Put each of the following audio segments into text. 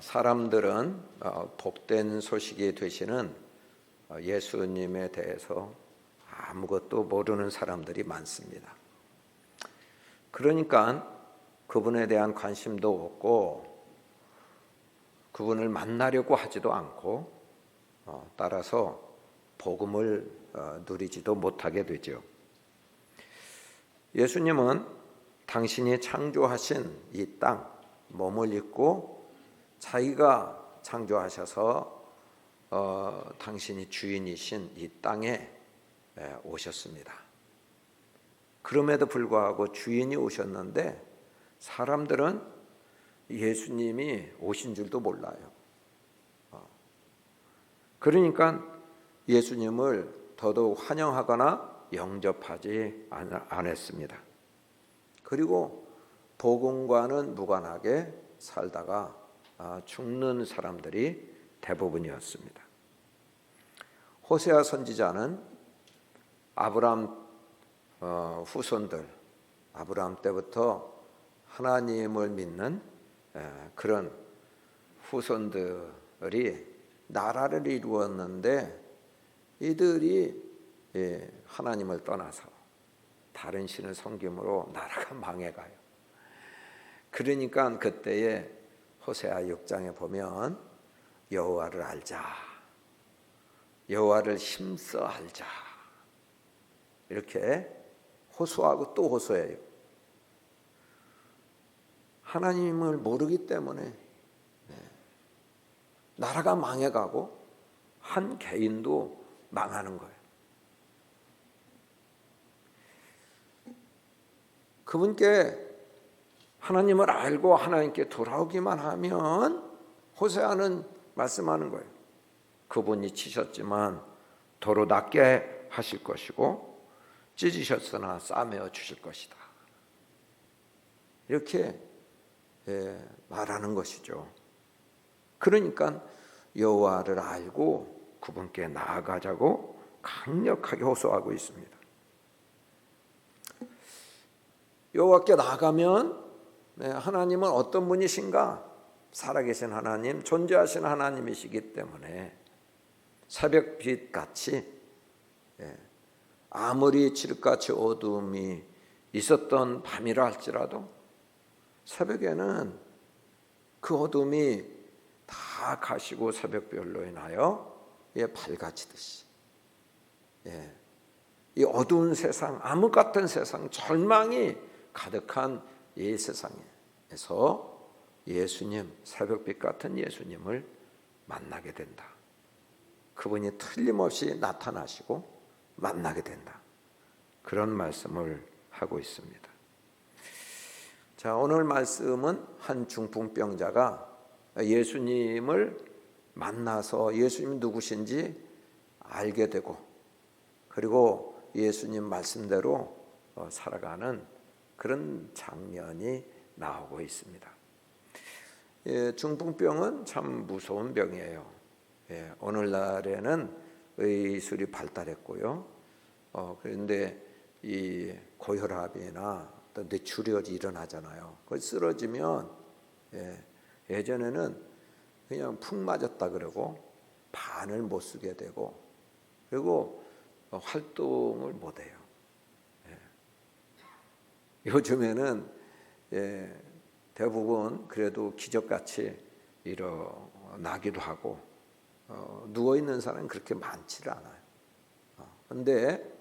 사람들은 복된 소식이 되시는 예수님에 대해서 아무것도 모르는 사람들이 많습니다. 그러니까 그분에 대한 관심도 없고 그분을 만나려고 하지도 않고 따라서 복음을 누리지도 못하게 되죠. 예수님은 당신이 창조하신 이 땅, 몸을 입고 자기가 창조하셔서 당신이 주인이신 이 땅에 오셨습니다. 그럼에도 불구하고 주인이 오셨는데 사람들은 예수님이 오신 줄도 몰라요. 그러니까 예수님을 더더욱 환영하거나 영접하지 않았습니다. 그리고 복음과는 무관하게 살다가 죽는 사람들이 대부분이었습니다. 호세아 선지자는 아브라함 후손들, 아브라함 때부터 하나님을 믿는 그런 후손들이 나라를 이루었는데 이들이 하나님을 떠나서 다른 신을 섬김으로 나라가 망해가요. 그러니까 그때에 호세아 6장에 보면 여호와를 알자, 여호와를 힘써 알자 이렇게 호소하고 또 호소해요. 하나님을 모르기 때문에 나라가 망해가고 한 개인도 망하는 거예요. 그분께 하나님을 알고 하나님께 돌아오기만 하면 호세아는 말씀하는 거예요. 그분이 치셨지만 도로 낫게 하실 것이고 찢으셨으나 싸매어 주실 것이다. 이렇게 말하는 것이죠. 그러니까 여호와를 알고 그분께 나아가자고 강력하게 호소하고 있습니다. 여호와께 나아가면 하나님은 어떤 분이신가? 살아계신 하나님, 존재하신 하나님이시기 때문에 새벽빛 같이 아무리 칠흑같이 어두움이 있었던 밤이라 할지라도 새벽에는 그 어둠이 다 가시고 새벽별로 인하여 밝아지듯이 이 어두운 세상, 암흑 같은 세상, 절망이 가득한 이 세상에서 예수님, 새벽빛 같은 예수님을 만나게 된다. 그분이 틀림없이 나타나시고 만나게 된다. 그런 말씀을 하고 있습니다. 자, 오늘 말씀은 한 중풍병자가 예수님을 만나서 예수님이 누구신지 알게 되고 그리고 예수님 말씀대로 살아가는 그런 장면이 나오고 있습니다. 중풍병은 참 무서운 병이에요. 오늘날에는 의술이 발달했고요. 그런데 이 고혈압이나 또 뇌출혈이 일어나잖아요. 그 쓰러지면 예전에는 그냥 푹 맞았다 그러고 반을 못 쓰게 되고 그리고 활동을 못 해요. 요즘에는 대부분 그래도 기적같이 일어나기도 하고 누워있는 사람은 그렇게 많지를 않아요. 그런데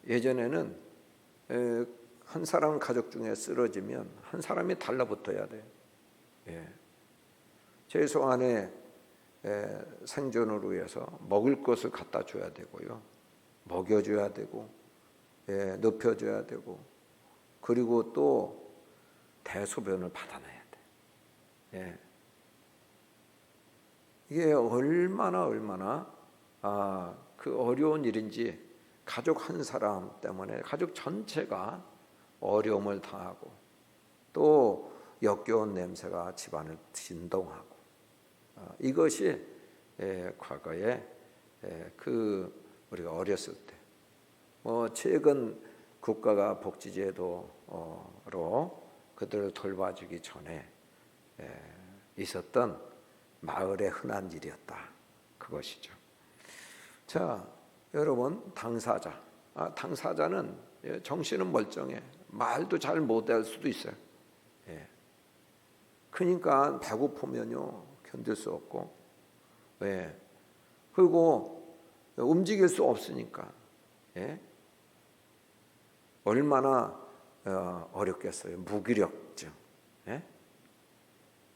예전에는 한 사람 가족 중에 쓰러지면 한 사람이 달라붙어야 돼요. 최소한의 생존을 위해서 먹을 것을 갖다 줘야 되고요. 먹여줘야 되고 눕혀줘야 되고 그리고 또 대소변을 받아내야 돼. 이게 얼마나 그 어려운 일인지 가족 한 사람 때문에 가족 전체가 어려움을 당하고 또 역겨운 냄새가 집안을 진동하고 이것이 과거에 우리가 어렸을 때 최근 국가가 복지제도로 그들을 돌봐주기 전에 있었던 마을의 흔한 일이었다. 그것이죠. 자, 여러분, 당사자. 당사자는 정신은 멀쩡해. 말도 잘 못할 수도 있어요. 그러니까 배고프면요 견딜 수 없고, 그리고 움직일 수 없으니까 얼마나 어렵겠어요. 무기력증.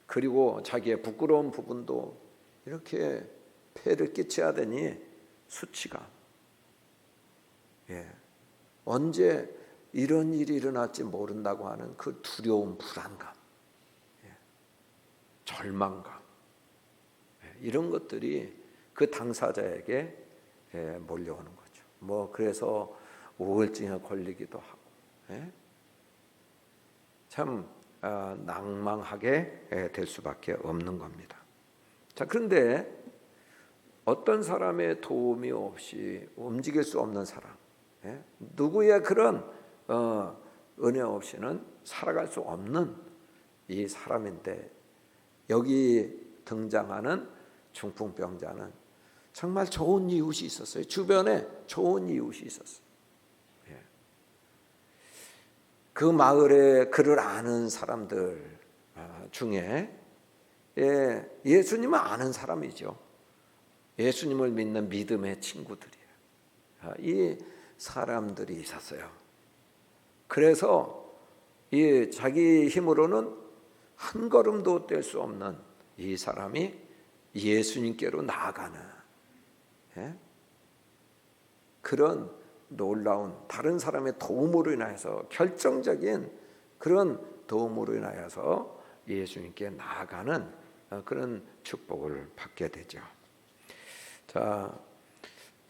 그리고 자기의 부끄러운 부분도 이렇게 폐를 끼쳐야 되니 수치가 언제 이런 일이 일어날지 모른다고 하는 그 두려움, 불안감, 절망감, 이런 것들이 그 당사자에게 몰려오는 거죠. 그래서 우울증에 걸리기도 하고, 참 낭망하게 될 수밖에 없는 겁니다. 자, 그런데 어떤 사람의 도움이 없이 움직일 수 없는 사람, 누구의 그런 은혜 없이는 살아갈 수 없는 이 사람인데, 여기 등장하는 중풍병자는 정말 좋은 이웃이 있었어요. 주변에 좋은 이웃이 있었어요. 그 마을에 그를 아는 사람들 중에 예수님을 아는 사람이죠. 예수님을 믿는 믿음의 친구들이에요. 이 사람들이 있었어요. 그래서 이 자기 힘으로는 한 걸음도 뗄 수 없는 이 사람이 예수님께로 나아가는 그런 놀라운 다른 사람의 도움으로 인하여서, 결정적인 그런 도움으로 인하여서 예수님께 나아가는 그런 축복을 받게 되죠. 자,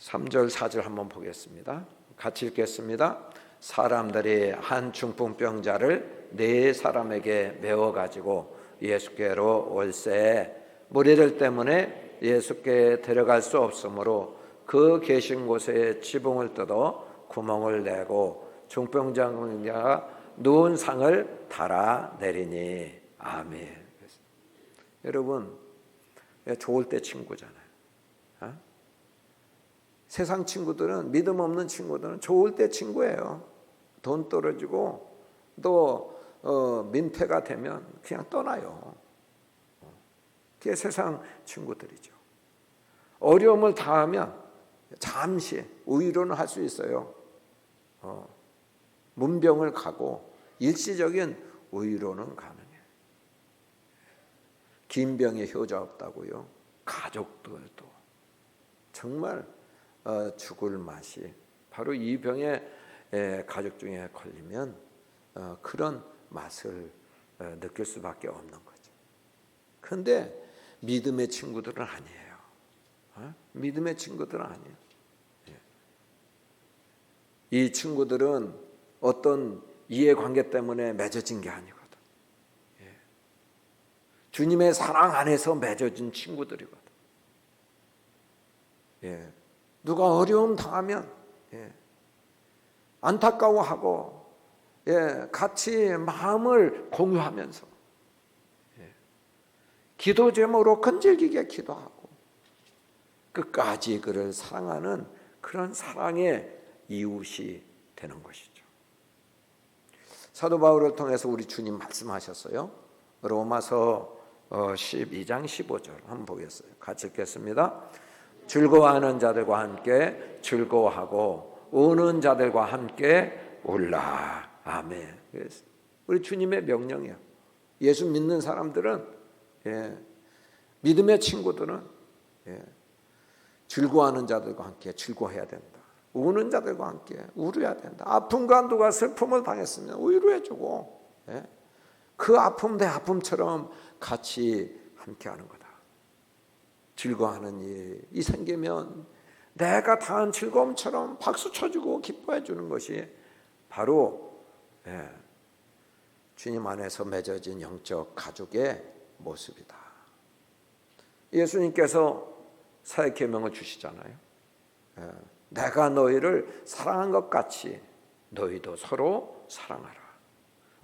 3절 4절 한번 보겠습니다. 같이 읽겠습니다. 사람들이 한 중풍병자를 네 사람에게 메워 가지고 예수께로 올세 무리들 때문에 예수께 데려갈 수 없으므로 그 계신 곳에 지붕을 뜯어 구멍을 내고 중풍병자가 누운 상을 달아 내리니. 아멘. 여러분, 좋을 때 친구잖아요. 세상 친구들은, 믿음 없는 친구들은 좋을 때 친구예요. 돈 떨어지고 또 민폐가 되면 그냥 떠나요. 그게 세상 친구들이죠. 어려움을 당하면 잠시 우위로는 할 수 있어요. 문병을 가고 일시적인 우위로는 가능해. 긴 병에 효자 없다고요. 가족들도 정말 죽을 맛이, 바로 이 병에 가족 중에 걸리면 그런 맛을 느낄 수밖에 없는 거죠. 그런데 믿음의 친구들은 아니에요. 믿음의 친구들은 아니에요. 이 친구들은 어떤 이해관계 때문에 맺어진 게 아니거든. 주님의 사랑 안에서 맺어진 친구들이거든. 누가 어려움 당하면 안타까워하고 같이 마음을 공유하면서 기도 제목으로 건질기게 기도하고 끝까지 그를 사랑하는 그런 사랑의 이웃이 되는 것이죠. 사도 바울을 통해서 우리 주님 말씀하셨어요. 로마서 12장 15절 한번 보겠어요. 같이 읽겠습니다. 즐거워하는 자들과 함께 즐거워하고 우는 자들과 함께 울라. 아멘. 우리 주님의 명령이에요. 예수 믿는 사람들은, 믿음의 친구들은 즐거워하는 자들과 함께 즐거워해야 된다. 우는 자들과 함께 울어야 된다. 아픔과 누가 슬픔을 당했으면 위로해주고 그 아픔 내 아픔처럼 같이 함께하는 거다. 즐거워하는 일이 생기면 내가 당한 즐거움처럼 박수 쳐주고 기뻐해 주는 것이 바로 주님 안에서 맺어진 영적 가족의 모습이다. 예수님께서 사역 계명을 주시잖아요. 내가 너희를 사랑한 것 같이 너희도 서로 사랑하라.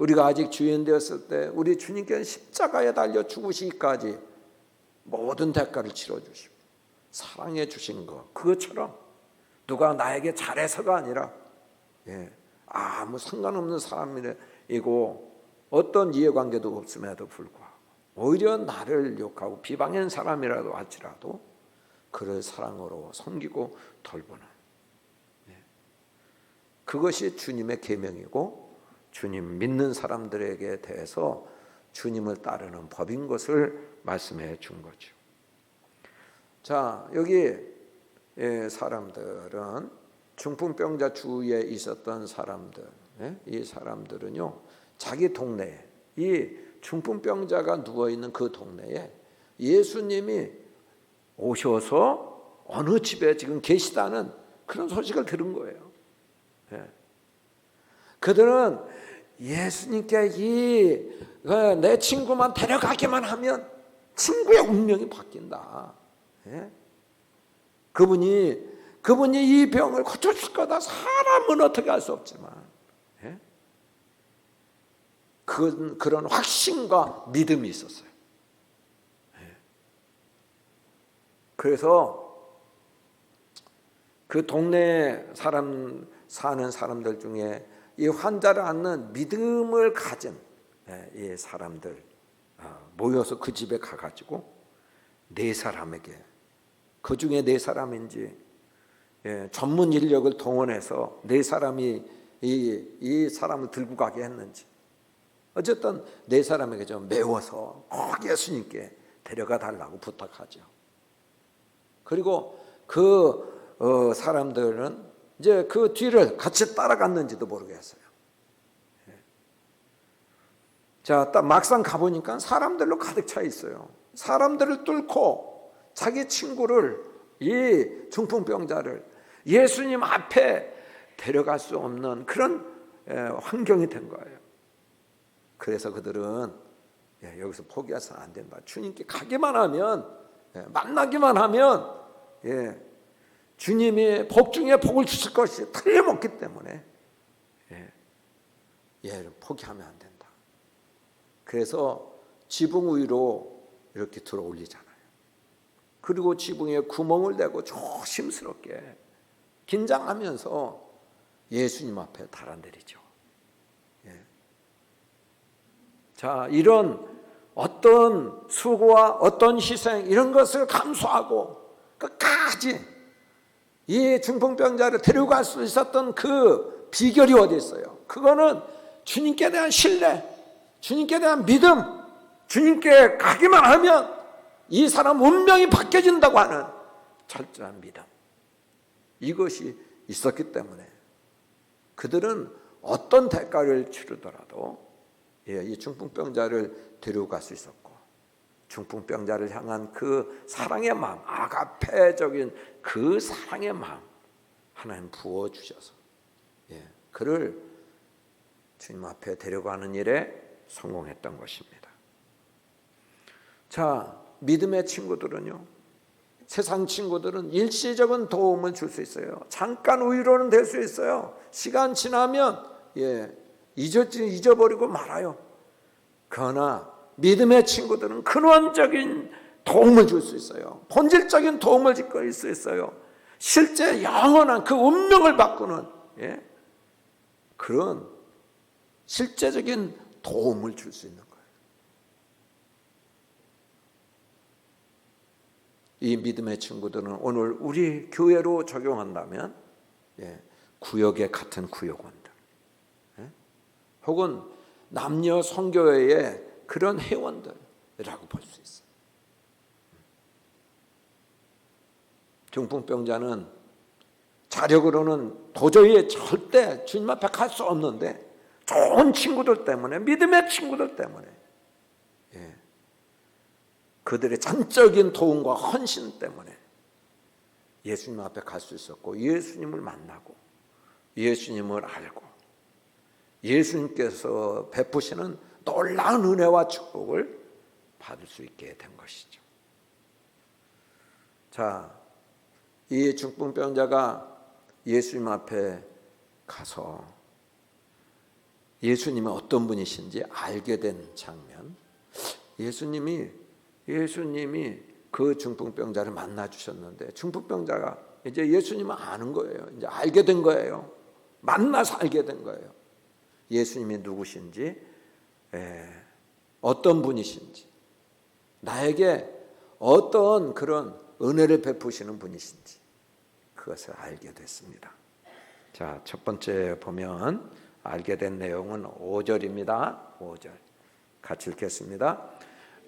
우리가 아직 주인 되었을 때 우리 주님께는 십자가에 달려 죽으시기까지 모든 대가를 치러주시고 사랑해 주신 것, 그것처럼 누가 나에게 잘해서가 아니라 아무 상관없는 사람이고 어떤 이해관계도 없음에도 불구하고 오히려 나를 욕하고 비방한 사람이라도 할지라도 그를 사랑으로 섬기고 돌보는, 그것이 주님의 계명이고 주님 믿는 사람들에게 대해서 주님을 따르는 법인 것을 말씀해 준 거죠. 자, 여기 사람들은 중풍병자 주위에 있었던 사람들, 이 사람들은요 자기 동네에, 이 중풍병자가 누워있는 그 동네에 예수님이 오셔서 어느 집에 지금 계시다는 그런 소식을 들은 거예요. 그들은 예수님께 내 친구만 데려가기만 하면 친구의 운명이 바뀐다. 그분이 이 병을 고쳐줄 거다. 사람은 어떻게 할 수 없지만 그런 확신과 믿음이 있었어요. 그래서 그 동네 사는 사람들 중에 이 환자를 안는 믿음을 가진 이 사람들 모여서 그 집에 가가지고 네 사람에게, 그 중에 네 사람인지 전문 인력을 동원해서 네 사람이 이 사람을 들고 가게 했는지, 어쨌든 네 사람에게 좀 메워서 꼭 예수님께 데려가 달라고 부탁하죠. 그리고 그 사람들은 이제 그 뒤를 같이 따라갔는지도 모르겠어요. 자, 딱 막상 가보니까 사람들로 가득 차 있어요. 사람들을 뚫고 자기 친구를, 이 중풍병자를 예수님 앞에 데려갈 수 없는 그런 환경이 된 거예요. 그래서 그들은 여기서 포기해서는 안 된다. 주님께 가기만 하면, 만나기만 하면 주님이 복 중에 복을 주실 것이 틀림없기 때문에 얘를 포기하면 안 된다. 그래서 지붕 위로 이렇게 들어 올리잖아요. 그리고 지붕에 구멍을 내고 조심스럽게 긴장하면서 예수님 앞에 달아내리죠. 자, 이런 어떤 수고와 어떤 희생, 이런 것을 감수하고 끝까지 이 중풍병자를 데려갈 수 있었던 그 비결이 어디 있어요? 그거는 주님께 대한 신뢰, 주님께 대한 믿음, 주님께 가기만 하면 이 사람 운명이 바뀌어진다고 하는 철저한 믿음, 이것이 있었기 때문에 그들은 어떤 대가를 치르더라도 이 중풍병자를 데려갈 수 있었고, 중풍병자를 향한 그 사랑의 마음, 아가페적인 그 사랑의 마음 하나님 부어주셔서 그를 주님 앞에 데려가는 일에 성공했던 것입니다. 자, 믿음의 친구들은요, 세상 친구들은 일시적인 도움을 줄 수 있어요. 잠깐 위로는 될 수 있어요. 시간 지나면 잊어버리고 말아요. 그러나 믿음의 친구들은 근원적인 도움을 줄 수 있어요. 본질적인 도움을 줄 수 있어요. 실제 영원한 그 운명을 바꾸는 그런 실제적인 도움을 줄 수 있는 거예요. 이 믿음의 친구들은 오늘 우리 교회로 적용한다면 구역의 같은 구역원들, 혹은 남녀 선교회의 그런 회원들이라고 볼 수 있어요. 중풍병자는 자력으로는 도저히 절대 주님 앞에 갈 수 없는데 좋은 친구들 때문에, 믿음의 친구들 때문에 그들의 전적인 도움과 헌신 때문에 예수님 앞에 갈 수 있었고, 예수님을 만나고 예수님을 알고 예수님께서 베푸시는 놀라운 은혜와 축복을 받을 수 있게 된 것이죠. 자, 이 중풍병자가 예수님 앞에 가서 예수님이 어떤 분이신지 알게 된 장면. 예수님이 그 중풍병자를 만나 주셨는데 중풍병자가 이제 예수님을 아는 거예요. 이제 알게 된 거예요. 만나서 알게 된 거예요. 예수님이 누구신지, 어떤 분이신지, 나에게 어떤 그런 은혜를 베푸시는 분이신지 그것을 알게 됐습니다. 자, 첫 번째 보면 알게 된 내용은 5절입니다. 5절 같이 읽겠습니다.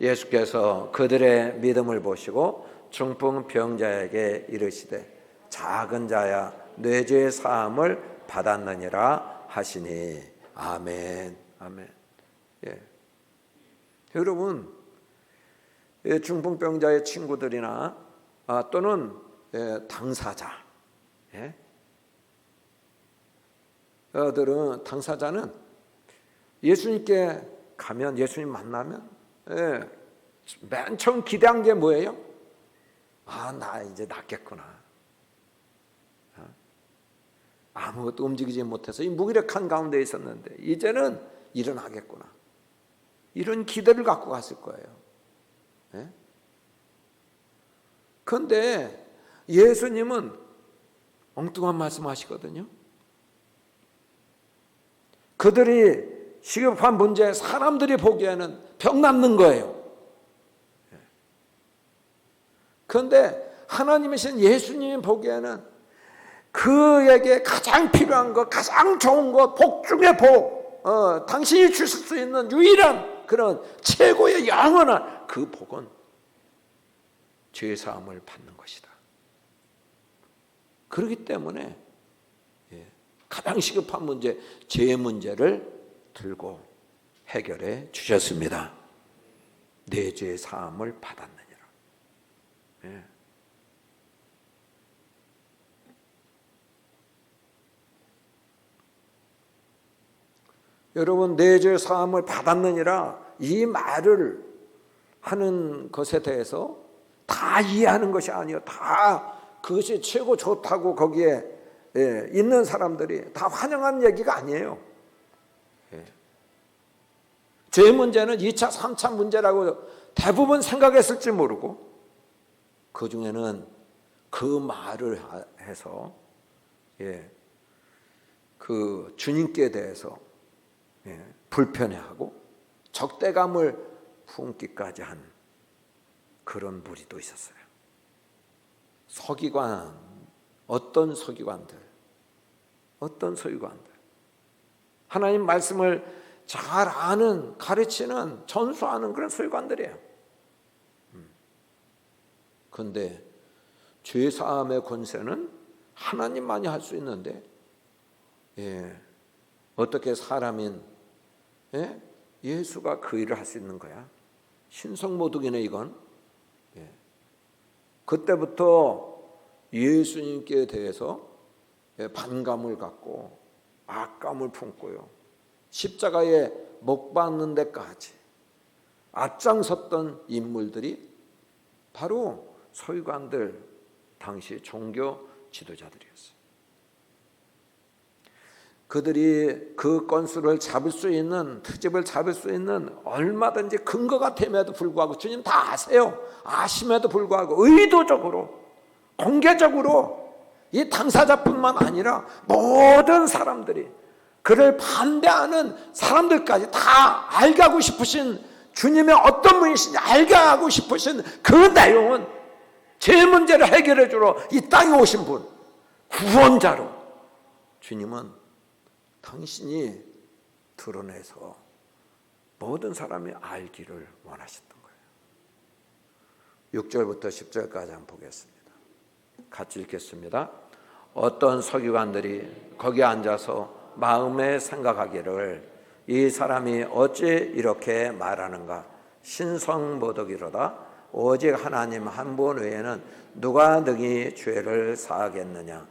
예수께서 그들의 믿음을 보시고 중풍병자에게 이르시되 작은 자야 내 죄 사함을 받았느니라 하시니. 아멘. 아멘. 여러분, 중풍병자의 친구들이나 또는 당사자, 당사자는 예수님께 가면, 예수님 만나면 맨 처음 기대한 게 뭐예요? 나 이제 낫겠구나. 아무것도 움직이지 못해서 이 무기력한 가운데 있었는데 이제는 일어나겠구나. 이런 기대를 갖고 갔을 거예요. 그런데 예수님은 엉뚱한 말씀하시거든요. 그들이 시급한 문제, 사람들이 보기에는 병 낫는 거예요. 그런데 하나님이신 예수님이 보기에는 그에게 가장 필요한 것, 가장 좋은 것, 복 중의 복, 당신이 주실 수 있는 유일한 그런 최고의 영원한 그 복은 죄사함을 받는 것이다. 그렇기 때문에 가장 시급한 문제, 죄의 문제를 들고 해결해 주셨습니다. 내 죄 사함을 받았느니라. 여러분, 내 죄 사함을 받았느니라 이 말을 하는 것에 대해서 다 이해하는 것이 아니에요. 다 그것이 최고 좋다고 거기에 있는 사람들이 다 환영한 얘기가 아니에요. 죄 문제는 2차, 3차 문제라고 대부분 생각했을지 모르고 그 중에는 그 말을 해서 그 주님께 대해서 불편해하고 적대감을 품기까지 한 그런 무리도 있었어요. 서기관, 어떤 서기관들 하나님 말씀을 잘 아는, 가르치는, 전수하는 그런 서기관들이에요. 그런데 죄사함의 권세는 하나님만이 할 수 있는데 어떻게 사람인 예수가 그 일을 할 수 있는 거야? 신성모독이네 이건. 그때부터 예수님께 대해서 반감을 갖고 악감을 품고요. 십자가에 못 박는 데까지 앞장섰던 인물들이 바로 서기관들, 당시 종교 지도자들이었어요. 그들이 그 건수를 잡을 수 있는, 트집을 잡을 수 있는 얼마든지 근거가 됨에도 불구하고 주님 다 아세요. 아심에도 불구하고 의도적으로, 공개적으로 이 당사자뿐만 아니라 모든 사람들이, 그를 반대하는 사람들까지 다 알게 하고 싶으신 주님의 어떤 분이신지 알게 하고 싶으신 그 내용은 죄 문제를 해결해 주러 이 땅에 오신 분, 구원자로 주님은 당신이 드러내서 모든 사람이 알기를 원하셨던 거예요. 6절부터 10절까지 한번 보겠습니다. 같이 읽겠습니다. 어떤 서기관들이 거기 앉아서 마음에 생각하기를 이 사람이 어찌 이렇게 말하는가? 신성모독이로다. 오직 하나님 한 분 외에는 누가 능히 죄를 사하겠느냐?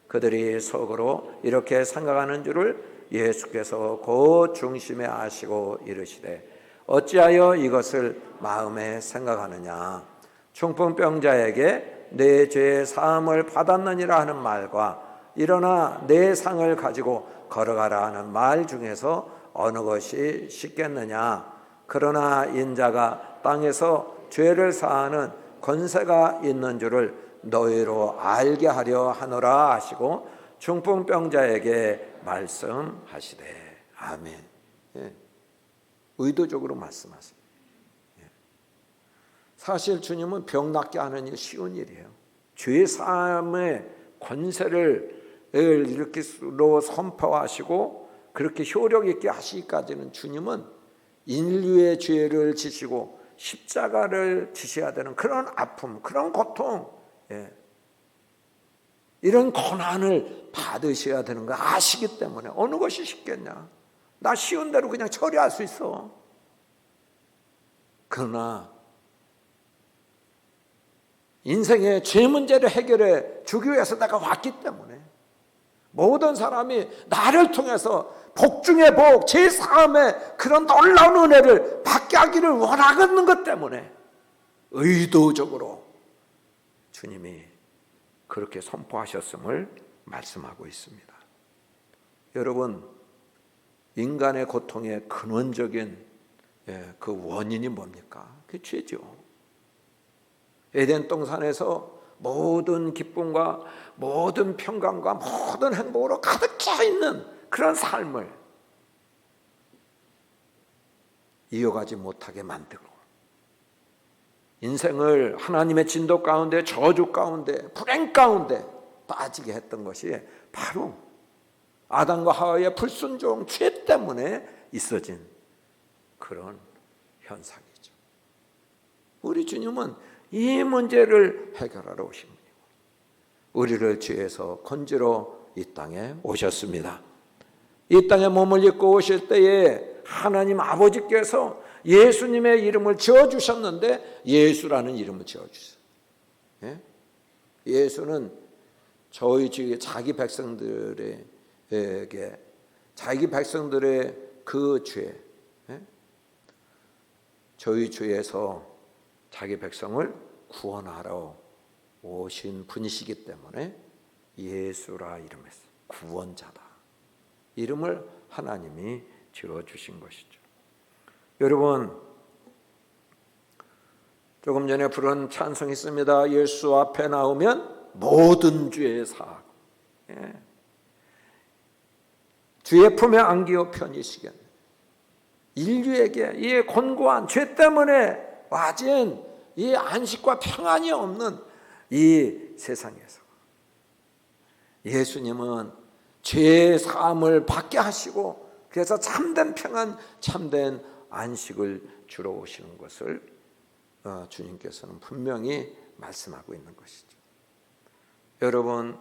그들이 속으로 이렇게 생각하는 줄을 예수께서 그 중심에 아시고 이르시되 어찌하여 이것을 마음에 생각하느냐? 중풍병자에게 내 죄 사함을 받았느니라 하는 말과 일어나 내 상을 가지고 걸어가라 하는 말 중에서 어느 것이 쉽겠느냐. 그러나 인자가 땅에서 죄를 사하는 권세가 있는 줄을 너희로 알게 하려 하노라 하시고 중풍병자에게 말씀하시되. 아멘. 예. 의도적으로 말씀하세요. 예. 사실 주님은 병 낫게 하는 일 쉬운 일이에요. 죄 사함의 권세를 이렇게로 선포하시고 그렇게 효력 있게 하시기까지는 주님은 인류의 죄를 지시고 십자가를 지셔야 되는 그런 아픔, 그런 고통, 예. 이런 고난을 받으셔야 되는 거 아시기 때문에 어느 것이 쉽겠냐. 나 쉬운 대로 그냥 처리할 수 있어. 그러나 인생의 죄 문제를 해결해 주기 위해서 내가 왔기 때문에 모든 사람이 나를 통해서 복 중에 복, 제사함의 그런 놀라운 은혜를 받게 하기를 원하는 것 때문에 의도적으로 주님이 그렇게 선포하셨음을 말씀하고 있습니다. 여러분, 인간의 고통의 근원적인 그 원인이 뭡니까? 그게 죄죠. 에덴 동산에서 모든 기쁨과 모든 평강과 모든 행복으로 가득 차 있는 그런 삶을 이어가지 못하게 만들고 인생을 하나님의 진도 가운데 저주 가운데 불행 가운데 빠지게 했던 것이 바로 아담과 하와의 불순종 죄 때문에 있어진 그런 현상이죠. 우리 주님은 이 문제를 해결하러 오신 분이고 우리를 죄에서 건지러 이 땅에 오셨습니다. 이 땅에 몸을 입고 오실 때에 하나님 아버지께서 예수님의 이름을 지어주셨는데 예수라는 이름을 지어주셨어요. 예? 예수는 저희 주위에 자기 백성들에게 자기 백성들의 그 죄, 예? 저희 주에서 자기 백성을 구원하러 오신 분이시기 때문에 예수라 이름했어요. 구원자다. 이름을 하나님이 지어주신 것이죠. 여러분, 조금 전에 부른 찬송이 있습니다. 예수 앞에 나오면 모든 죄의 사하고 예. 주의 품에 안기어 편히시겠네. 인류에게 이 곤고한 죄 때문에 와진 이 안식과 평안이 없는 이 세상에서 예수님은 죄의 사함을 받게 하시고 그래서 참된 평안, 참된 안식을 주러 오시는 것을 주님께서는 분명히 말씀하고 있는 것이죠. 여러분,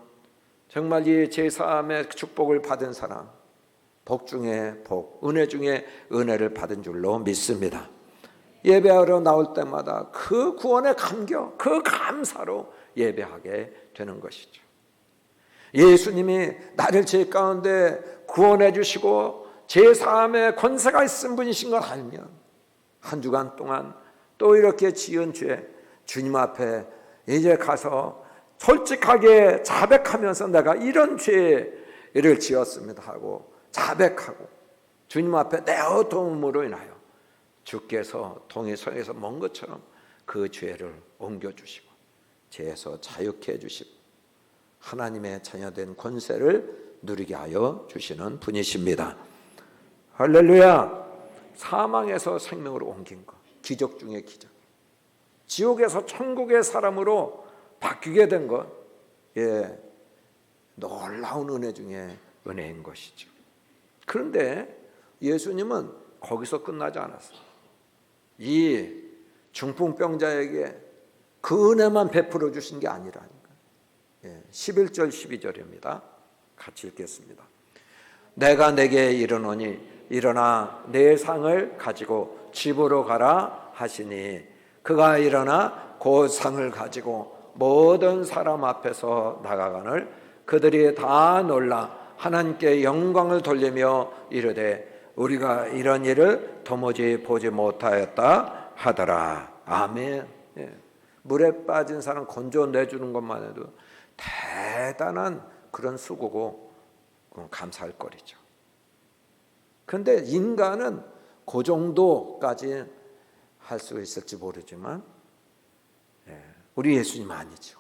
정말 이 제사함의 축복을 받은 사람, 복 중에 복, 은혜 중에 은혜를 받은 줄로 믿습니다. 예배하러 나올 때마다 그 구원의 감격, 그 감사로 예배하게 되는 것이죠. 예수님이 나를 죄 가운데 구원해 주시고 제사함의 권세가 있은 분이신 걸 알면 한 주간 동안 또 이렇게 지은 죄 주님 앞에 이제 가서 솔직하게 자백하면서 내가 이런 죄를 지었습니다 하고 자백하고 주님 앞에 내 어두움으로 인하여 주께서 동해성에서 먼 것처럼 그 죄를 옮겨주시고 죄에서 자유케 해주시고 하나님의 자녀된 권세를 누리게 하여 주시는 분이십니다. 할렐루야. 사망에서 생명으로 옮긴 것, 기적 중에 기적. 지옥에서 천국의 사람으로 바뀌게 된 것, 예, 놀라운 은혜 중에 은혜인 것이죠. 그런데 예수님은 거기서 끝나지 않았어요. 이 중풍병자에게 그 은혜만 베풀어 주신 게 아니라니까. 11절 12절입니다. 같이 읽겠습니다. 내가 내게 이르노니 일어나 내 상을 가지고 집으로 가라 하시니 그가 일어나 그 상을 가지고 모든 사람 앞에서 나가거늘 그들이 다 놀라 하나님께 영광을 돌리며 이르되 우리가 이런 일을 도무지 보지 못하였다 하더라. 아멘. 물에 빠진 사람 건져내주는 것만 해도 대단한 그런 수고고 감사할 거리죠. 그런데 인간은 그 정도까지 할 수 있을지 모르지만 우리 예수님 아니죠.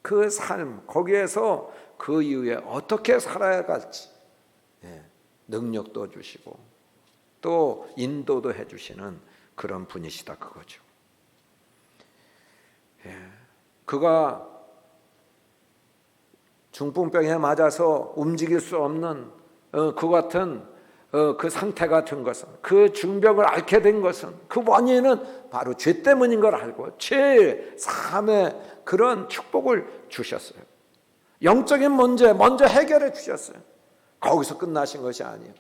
그 삶, 거기에서 그 이후에 어떻게 살아야 갈지 능력도 주시고 또 인도도 해주시는 그런 분이시다 그거죠. 그가 중풍병에 맞아서 움직일 수 없는 그 같은 그 상태가 된 것은, 그 중병을 앓게 된 것은 그 원인은 바로 죄 때문인 걸 알고 죄 사함의 그런 축복을 주셨어요. 영적인 문제 먼저 해결해 주셨어요. 거기서 끝나신 것이 아니에요.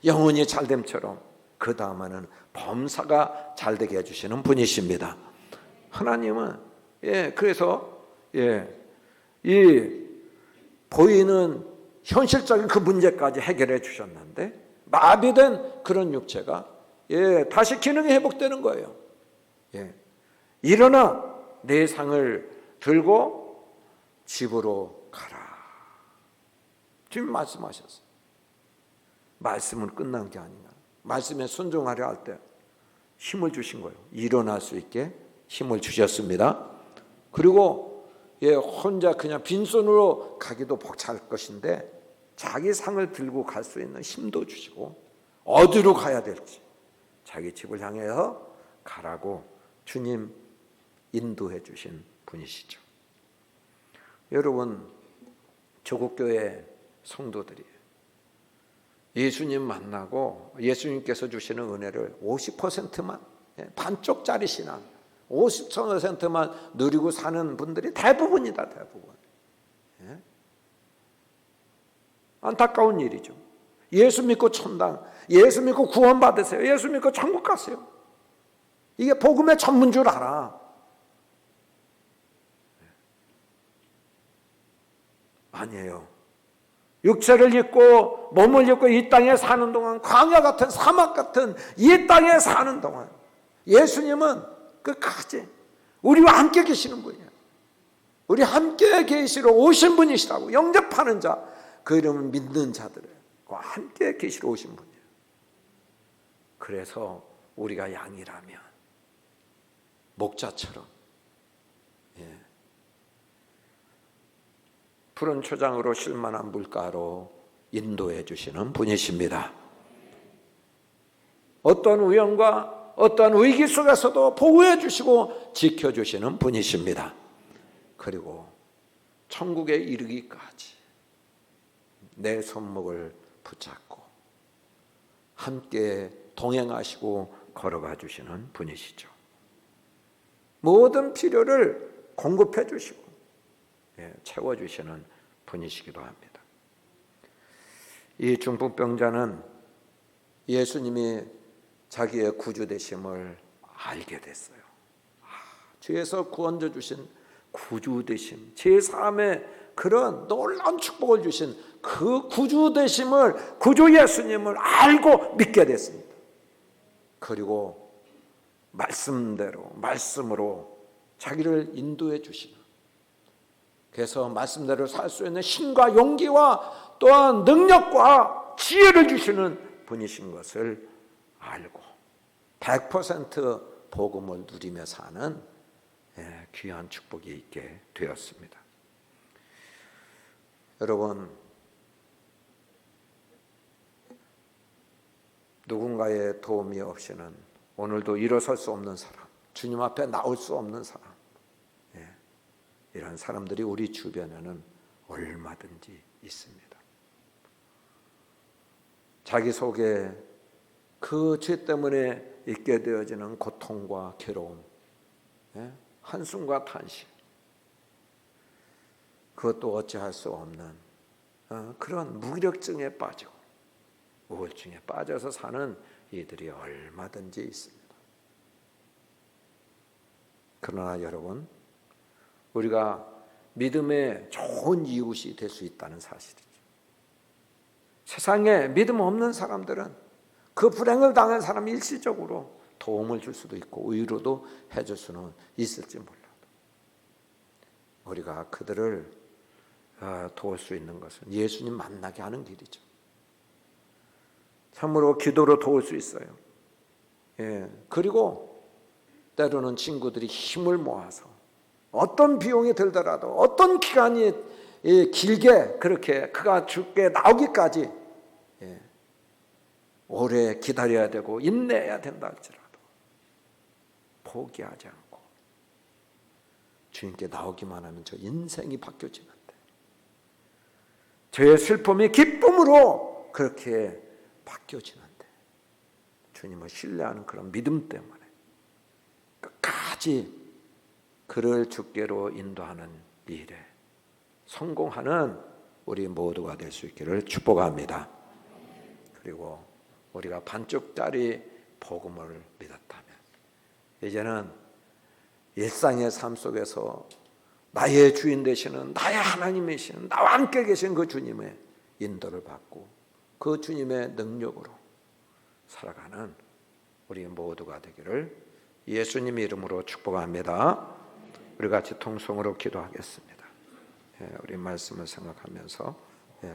영혼이 잘됨처럼 그 다음에는 범사가 잘되게 해주시는 분이십니다. 하나님은 그래서 이 보이는 현실적인 그 문제까지 해결해 주셨는데 마비된 그런 육체가 다시 기능이 회복되는 거예요. 일어나 내 상을 들고 집으로 가라. 주님 말씀하셨어요. 말씀은 끝난 게 아니냐. 말씀에 순종하려 할 때 힘을 주신 거예요. 일어날 수 있게 힘을 주셨습니다. 그리고 혼자 그냥 빈손으로 가기도 벅찰 것인데 자기 상을 들고 갈 수 있는 힘도 주시고 어디로 가야 될지 자기 집을 향해서 가라고 주님 인도해 주신 분이시죠. 여러분, 조국교회 성도들이 예수님 만나고 예수님께서 주시는 은혜를 50%만, 반쪽짜리 신앙 50%만 누리고 사는 분들이 대부분이다. 대부분. 안타까운 일이죠. 예수 믿고 천당, 예수 믿고 구원 받으세요. 예수 믿고 천국 가세요. 이게 복음의 전문 줄 알아. 아니에요. 육체를 입고 몸을 입고 이 땅에 사는 동안, 광야 같은 사막 같은 이 땅에 사는 동안 예수님은 끝까지 우리와 함께 계시는 분이에요. 우리 함께 계시러 오신 분이시라고. 영접하는 자, 그 이름을 믿는 자들과 함께 계시러 오신 분이에요. 그래서 우리가 양이라면 목자처럼 푸른 초장으로 쉴만한 물가로 인도해 주시는 분이십니다. 어떤 우연과 어떤 위기 속에서도 보호해 주시고 지켜주시는 분이십니다. 그리고 천국에 이르기까지 내 손목을 붙잡고 함께 동행하시고 걸어가 주시는 분이시죠. 모든 필요를 공급해 주시고 채워주시는 분이시기도 합니다. 이 중풍병자는 예수님이 자기의 구주 되심을 알게 됐어요. 주에서 구원해 주신 구주 되심, 제3의 그런 놀라운 축복을 주신 그 구주 되심을, 구주 예수님을 알고 믿게 됐습니다. 그리고 말씀으로 자기를 인도해 주시는, 그래서 말씀대로 살 수 있는 힘과 용기와 또한 능력과 지혜를 주시는 분이신 것을 알고 100% 복음을 누리며 사는 귀한 축복이 있게 되었습니다. 여러분, 누군가의 도움이 없이는 오늘도 일어설 수 없는 사람, 주님 앞에 나올 수 없는 사람, 이런 사람들이 우리 주변에는 얼마든지 있습니다. 자기 속에 그 죄 때문에 있게 되어지는 고통과 괴로움, 한숨과 탄식, 그것도 어찌할 수 없는 그런 무기력증에 빠지고 우울증에 빠져서 사는 이들이 얼마든지 있습니다. 그러나 여러분, 우리가 믿음의 좋은 이웃이 될 수 있다는 사실이죠. 세상에 믿음 없는 사람들은 그 불행을 당한 사람이 일시적으로 도움을 줄 수도 있고 위로도 해줄 수는 있을지 몰라도 우리가 그들을 도울 수 있는 것은 예수님 만나게 하는 길이죠. 참으로 기도로 도울 수 있어요. 예. 그리고 때로는 친구들이 힘을 모아서 어떤 비용이 들더라도 어떤 기간이 길게 그렇게 그가 죽게 나오기까지 오래 기다려야 되고 인내해야 된다 할지라도 포기하지 않고 주님께 나오기만 하면 저 인생이 바뀌어지는데, 저의 슬픔이 기쁨으로 그렇게 바뀌어지는데, 주님을 신뢰하는 그런 믿음 때문에 끝까지 그를 주께로 인도하는 일에 성공하는 우리 모두가 될 수 있기를 축복합니다. 그리고 우리가 반쪽짜리 복음을 믿었다면 이제는 일상의 삶 속에서 나의 주인 되시는, 나의 하나님이시는, 나와 함께 계신 그 주님의 인도를 받고 그 주님의 능력으로 살아가는 우리 모두가 되기를 예수님의 이름으로 축복합니다. 우리 같이 통성으로 기도하겠습니다. 우리 말씀을 생각하면서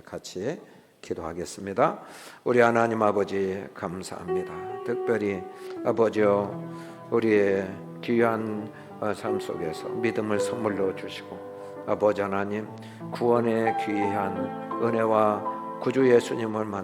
같이 기도하겠습니다. 우리 하나님 아버지 감사합니다. 특별히 아버지여, 우리의 귀한 삶 속에서 믿음을 선물로 주시고 아버지 하나님, 구원의 귀한 은혜와 구주 예수님을 만나